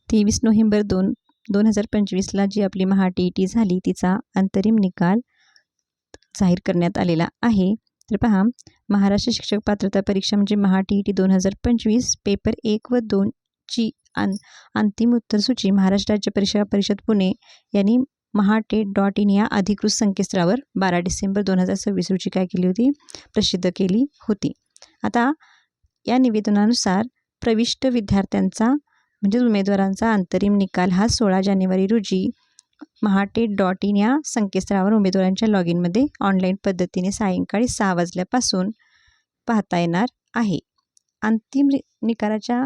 23 November 2025ला जी आपली महा-TET झाली तिचा अंतरिम निकाल जाहीर करण्यात आलेला आहे. तर पहा, महाराष्ट्र शिक्षक पात्रता परीक्षा म्हणजे महा-TET 2025 पेपर 1 व 2 ची अंतिम उत्तरसूची महाराष्ट्र राज्य परीक्षा परिषद पुणे यांनी mahatet.in या अधिकृत संकेतस्थळावर 12 डिसेंबर 2026 रोजी काय केली होती, प्रसिद्ध केली होती. आता या निवेदनानुसार प्रविष्ट विद्यार्थ्यांचा म्हणजे उमेदवारांचा अंतरिम निकाल हा 16 जानेवारी रोजी mahatet.in या संकेतस्थळावर उमेदवारांच्या लॉग इनमध्ये ऑनलाईन पद्धतीने सायंकाळी 6 वाजल्यापासून पाहता येणार आहे. अंतिम निकालाच्या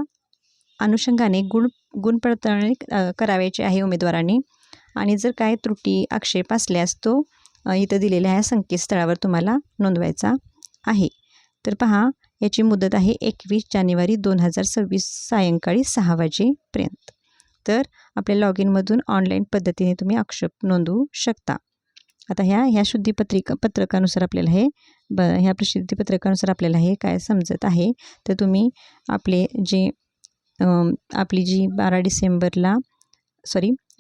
अनुषंगाने गुण पडताळणी करावयाची आहे उमेदवारांनी आणि जर काय त्रुटी आक्षेप असल्यास तो इथं दिलेल्या ह्या संकेतस्थळावर तुम्हाला नोंदवायचा आहे. तर पहा, याची मुदत आहे 21 जानेवारी 2026 सायंकाळी 6 वाजेपर्यंत. तर आपल्या लॉग इनमधून ऑनलाईन पद्धतीने तुम्ही आक्षेप नोंदवू शकता. आता ह्या पत्रकानुसार आपल्याला ह्या प्रसिद्धीपत्रकानुसार आपल्याला हे काय समजत आहे, तर तुम्ही आपले जे आपली जी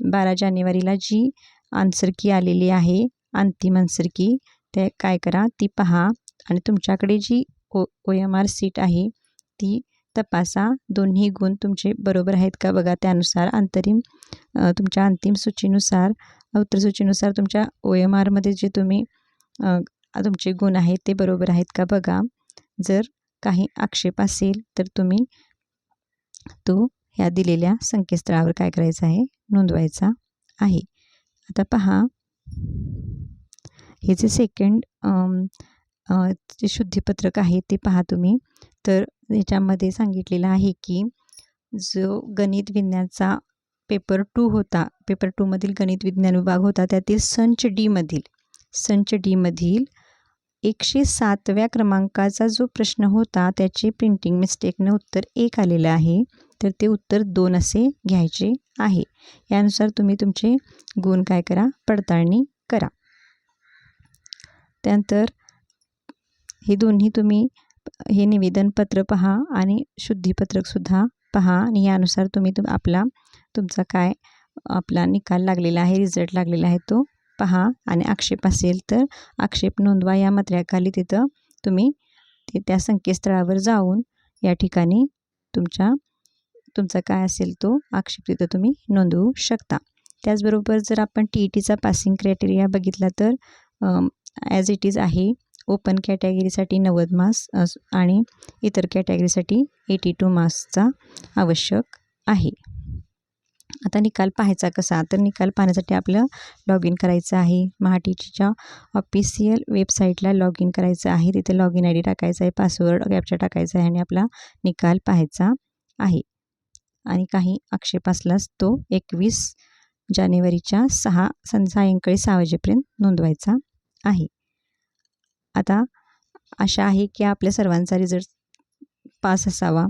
12 जानेवारीला जी आन्सर की आलेली आहे, अंतिम आन्सर की, ते काय करा ती पहा आणि तुमच्याकडे जी OMR सीट आहे ती तपासा. दोन्ही गुण तुमचे बरोबर आहेत का बघा. त्यानुसार तुमच्या अंतिम सूचीनुसार उत्तरसूचीनुसार तुमच्या OMRमध्ये जे तुमचे गुण आहेत ते बरोबर आहेत का बघा. जर काही आक्षेप असेल तर तुम्ही तो ह्या दिलेल्या संकेतस्थळावर काय करायचं आहे, नोंदवायचा आहे. आता पहा, हे जे सेकंड जे शुद्धीपत्रक आहे ते पहा तुम्ही. तर ह्याच्यामध्ये सांगितलेलं आहे की जो गणित विज्ञानचा पेपर 2 होता, पेपर 2मधील गणित विज्ञान विभाग होता, त्यातील संच डी मधील 107व्या क्रमांकाचा जो प्रश्न होता त्याची प्रिंटिंग मिस्टेकनं उत्तर 1 आलेलं आहे. तर ते उत्तर 2 असे घ्यायचे आहे. यानुसार तुम्ही तुमचे गुण काय करा, पडताळणी करा. त्यानंतर हे दोन्ही तुम्ही हे निवेदनपत्र पहा आणि शुद्धीपत्रकसुद्धा पहा आणि यानुसार तुम्ही आपला निकाल लागलेला आहे, रिझल्ट लागलेला आहे तो पहा आणि आक्षेप असेल तर आक्षेप नोंदवा या मत्र्याखाली तिथं तुम्ही त्या संकेतस्थळावर जाऊन या ठिकाणी तुमचा काय असेल तो आक्षेप तिथं तुम्ही नोंदवू शकता. त्याचबरोबर जर आपण TETचा पासिंग क्रायटेरिया बघितला तर ॲज इट इज आहे. ओपन कॅटेगरीसाठी 90 मार्क्स आणि इतर कॅटेगरीसाठी 82 मार्क्सचा आवश्यक आहे. आता निकाल पाहायचा कसा, तर निकाल पाहण्यासाठी आपलं लॉग इन करायचं आहे. महा-TETच्या ऑफिशियल वेबसाईटला लॉग इन करायचं आहे. तिथे लॉग इन ID टाकायचा आहे, पासवर्ड कॅप्चा टाकायचा आहे आणि आपला निकाल पाहायचा आहे. आणि काही आक्षेप असल्यास तो 21 जानेवारीच्या सायंकाळी 6 वाजेपर्यंत नोंदवायचा आहे. आता आशा आहे की आपल्या सर्वांचा रिझल्ट पास असावा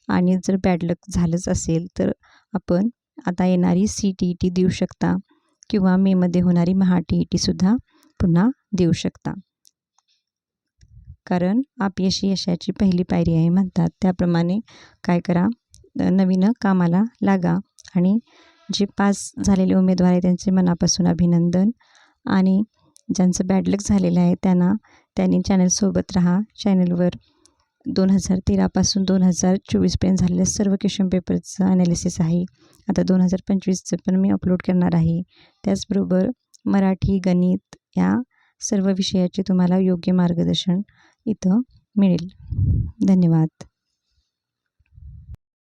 आणि जर बॅड लक झालंच असेल तर आपण आता येणारी CTET देऊ शकता किंवा मेमध्ये होणारी महा-TETसुद्धा पुन्हा देऊ शकता. कारण अपयश यशाची पहिली पायरी आहे म्हणतात, त्याप्रमाणे काय करा, नवीन कामाला लागा आणि जे पास झालेले उमेदवार आहेत त्यांचे मनापासून अभिनंदन आणि ज्यांचं बॅड लक झालेलं आहे त्यांनी चॅनलसोबत राहा. चॅनलवर 2013 पासून 2024पर्यंत झालेल्या सर्व क्वेश्चन पेपरचं ॲनालिसिस आहे. आता 2025चं पण मी अपलोड करणार आहे. त्याचबरोबर मराठी, गणित या सर्व विषयाचे तुम्हाला योग्य मार्गदर्शन इथं मिळेल. धन्यवाद.